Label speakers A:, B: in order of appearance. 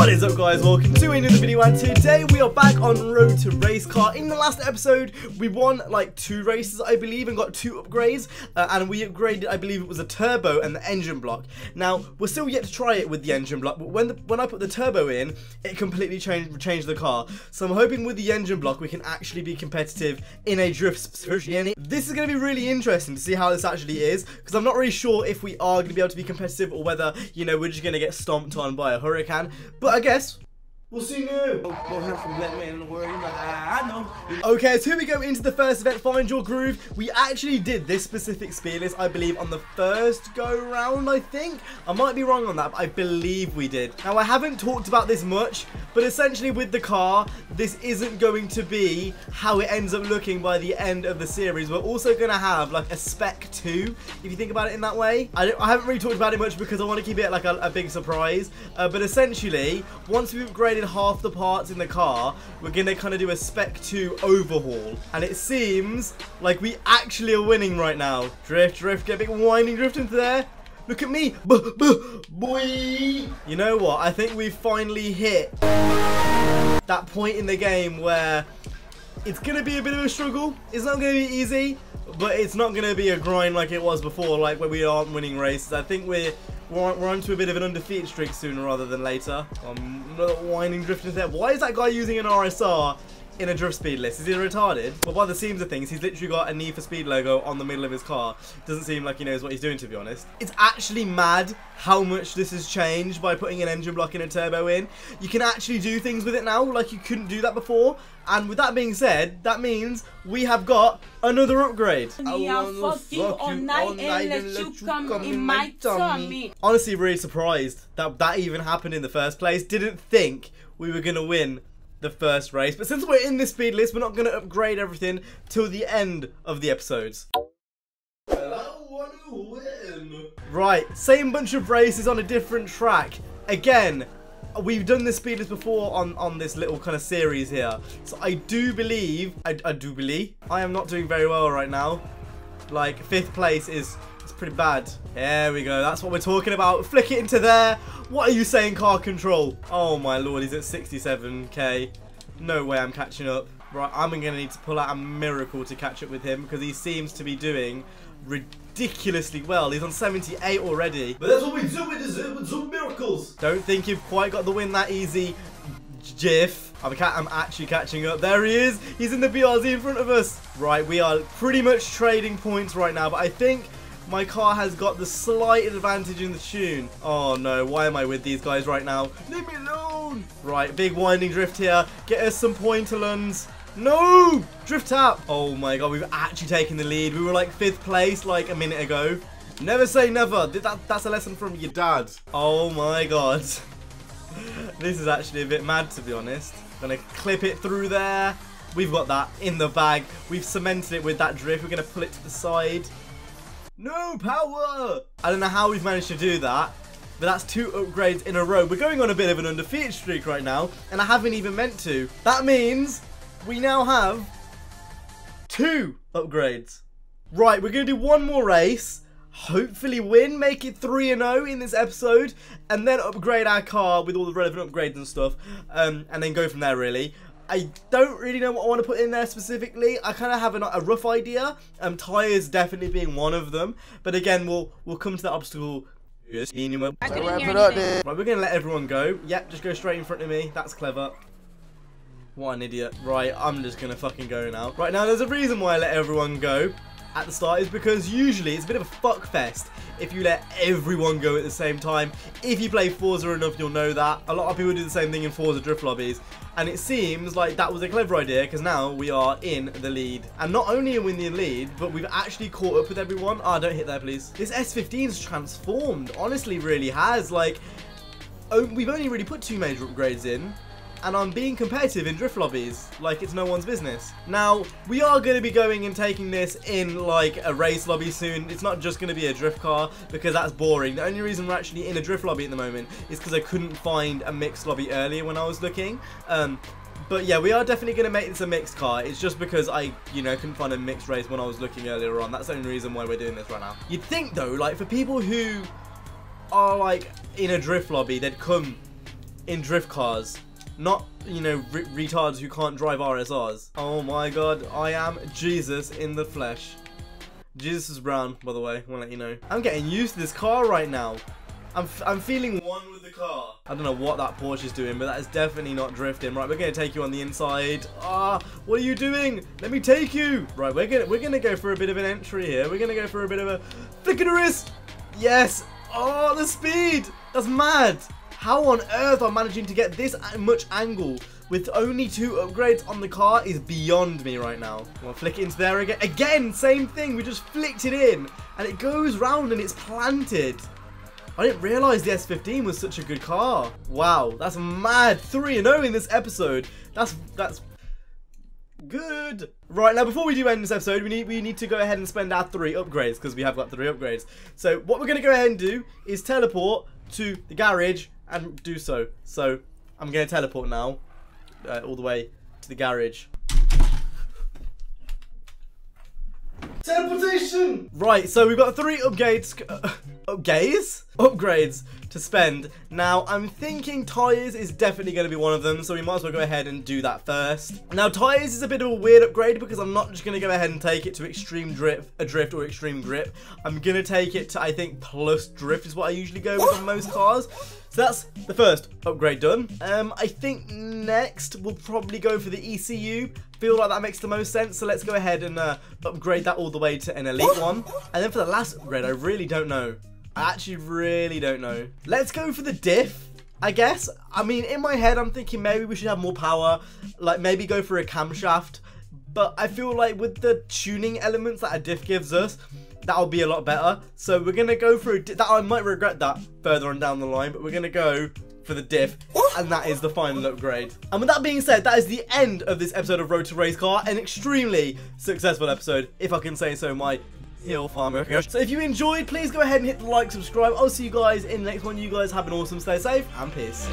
A: What is up, guys? Welcome to another video, and today we are back on Road to Racecar. In the last episode we won like 2 races, I believe, and got 2 upgrades, and we upgraded, I believe it was a turbo and the engine block. Now we're still yet to try it with the engine block, but when I put the turbo in, it completely changed the car. So I'm hoping with the engine block we can actually be competitive in a drift version. This is going to be really interesting to see how this actually is, because I'm not really sure if we are going to be able to be competitive or whether, you know, we're just going to get stomped on by a hurricane. But I guess we'll see now. Okay, so here we go into the first event, Find Your Groove. We actually did this specific speed list, I believe, on the first go round, I think. I might be wrong on that, but I believe we did. Now, I haven't talked about this much, but essentially with the car, this isn't going to be how it ends up looking by the end of the series. We're also going to have like a spec 2, if you think about it in that way. I haven't really talked about it much because I want to keep it like a big surprise. But essentially, once we've upgraded half the parts in the car, we're gonna kind of do a spec 2 overhaul, and it seems like we actually are winning right now. Drift, get a big winding drift into there. Look at me, boy. You know what? I think we've finally hit that point in the game where it's gonna be a bit of a struggle. It's not gonna be easy, but it's not gonna be a grind like it was before, like where we aren't winning races. I think we're onto a bit of an undefeated streak sooner rather than later. Another winding drift into there. Why is that guy using an RSR in a drift speed list? Is he retarded? Well, by the seams of things, he's literally got a Need for Speed logo on the middle of his car. Doesn't seem like he knows what he's doing, to be honest. It's actually mad how much this has changed by putting an engine block and a turbo in. You can actually do things with it now like you couldn't do that before. And with that being said, that means we have got another upgrade. Honestly, really surprised that that even happened in the first place. Didn't think we were going to win the first race. But since we're in this speed list, we're not going to upgrade everything till the end of the episodes. Right, same bunch of races on a different track. Again, we've done this speed list before on this little kind of series here. So I do believe, I am not doing very well right now. Like, 5th place is pretty bad. There we go. That's what we're talking about. Flick it into there. What are you saying, car control? Oh my lord, he's at 67k. No way I'm catching up. Right, I'm going to need to pull out a miracle to catch up with him because he seems to be doing ridiculously well. He's on 78 already. But that's what we do with the miracles. Don't think you've quite got the win that easy, Jiff. I'm actually catching up. There he is. He's in the BRZ in front of us. Right, we are pretty much trading points right now, but I think my car has got the slight advantage in the tune. Oh no, why am I with these guys right now? Leave me alone. Right, big winding drift here. Get us some pointerlands. No! Drift tap. Oh my god, we've actually taken the lead. We were like 5th place like a minute ago. Never say never. That's a lesson from your dad. Oh my god. This is actually a bit mad, to be honest. Gonna clip it through there. We've got that in the bag. We've cemented it with that drift. We're gonna pull it to the side. No power! I don't know how we've managed to do that, but that's 2 upgrades in a row. We're going on a bit of an undefeated streak right now, and I haven't even meant to. That means we now have 2 upgrades. Right, we're going to do one more race, hopefully win, make it 3-0 in this episode, and then upgrade our car with all the relevant upgrades and stuff, and then go from there, really. I don't really know what I want to put in there specifically. I kind of have a rough idea. Tyres definitely being one of them. But again, we'll come to that obstacle. Right, we're going to let everyone go. Yep, just go straight in front of me. That's clever. What an idiot. Right, I'm just going to fucking go now. Right, now there's a reason why I let everyone go at the start, is because usually it's a bit of a fuck fest if you let everyone go at the same time. If you play Forza enough, you'll know that. A lot of people do the same thing in Forza drift lobbies, and it seems like that was a clever idea because now we are in the lead. And not only are we in the lead, but we've actually caught up with everyone. Ah, don't hit there, please. This S15's transformed, honestly, really has. Like, we've only really put 2 major upgrades in, and I'm being competitive in drift lobbies like it's no one's business. Now, we are going to be going and taking this in like a race lobby soon. It's not just going to be a drift car because that's boring. The only reason we're actually in a drift lobby at the moment is because I couldn't find a mixed lobby earlier when I was looking. But yeah, we are definitely going to make this a mixed car. It's just because I, couldn't find a mixed race when I was looking earlier on. That's the only reason why we're doing this right now. You'd think though, like for people who are like in a drift lobby, they'd come in drift cars. Not, you know, retards who can't drive RSRs. Oh my god, I am Jesus in the flesh. Jesus is brown, by the way, I want to let you know. I'm getting used to this car right now. I'm feeling one with the car. I don't know what that Porsche is doing, but that is definitely not drifting. Right, we're gonna take you on the inside. Ah, what are you doing? Let me take you. Right, we're gonna go for a bit of an entry here. We're gonna go for a bit of a flick of the wrist. Yes. Oh, the speed. That's mad. How on earth I'm managing to get this much angle with only 2 upgrades on the car is beyond me right now. I'll flick it into there again. Again, same thing. We just flicked it in, and it goes round and it's planted. I didn't realise the S15 was such a good car. Wow, that's mad. 3-0 in this episode. That's good. Right, now before we do end this episode, we need to go ahead and spend our 3 upgrades, because we have got 3 upgrades. So what we're going to go ahead and do is teleport to the garage and do so. So I'm going to teleport now all the way to the garage. Teleportation! Right, so we've got 3 upgrades to spend. Now, I'm thinking tyres is definitely going to be one of them, so we might as well go ahead and do that first. Now, tyres is a bit of a weird upgrade because I'm not just going to go ahead and take it to extreme drift or extreme grip. I'm going to take it to, I think, plus drift is what I usually go with on most cars. So that's the first upgrade done. I think next we'll probably go for the ECU. Feel like that makes the most sense, so let's go ahead and upgrade that all the way to an elite one. And then for the last upgrade, I really don't know. I actually really don't know. Let's go for the diff, I guess. I mean, in my head, I'm thinking maybe we should have more power, like maybe go for a camshaft. But I feel like with the tuning elements that a diff gives us, that'll be a lot better. So we're going to go for a diff. I might regret that further on down the line, but we're going to go for the diff, and that is the final upgrade. And with that being said, that is the end of this episode of Road to Racecar, an extremely successful episode, if I can say so my hill farmer. So if you enjoyed, please go ahead and hit the like, subscribe. I'll see you guys in the next one. You guys have an awesome, stay safe, and peace.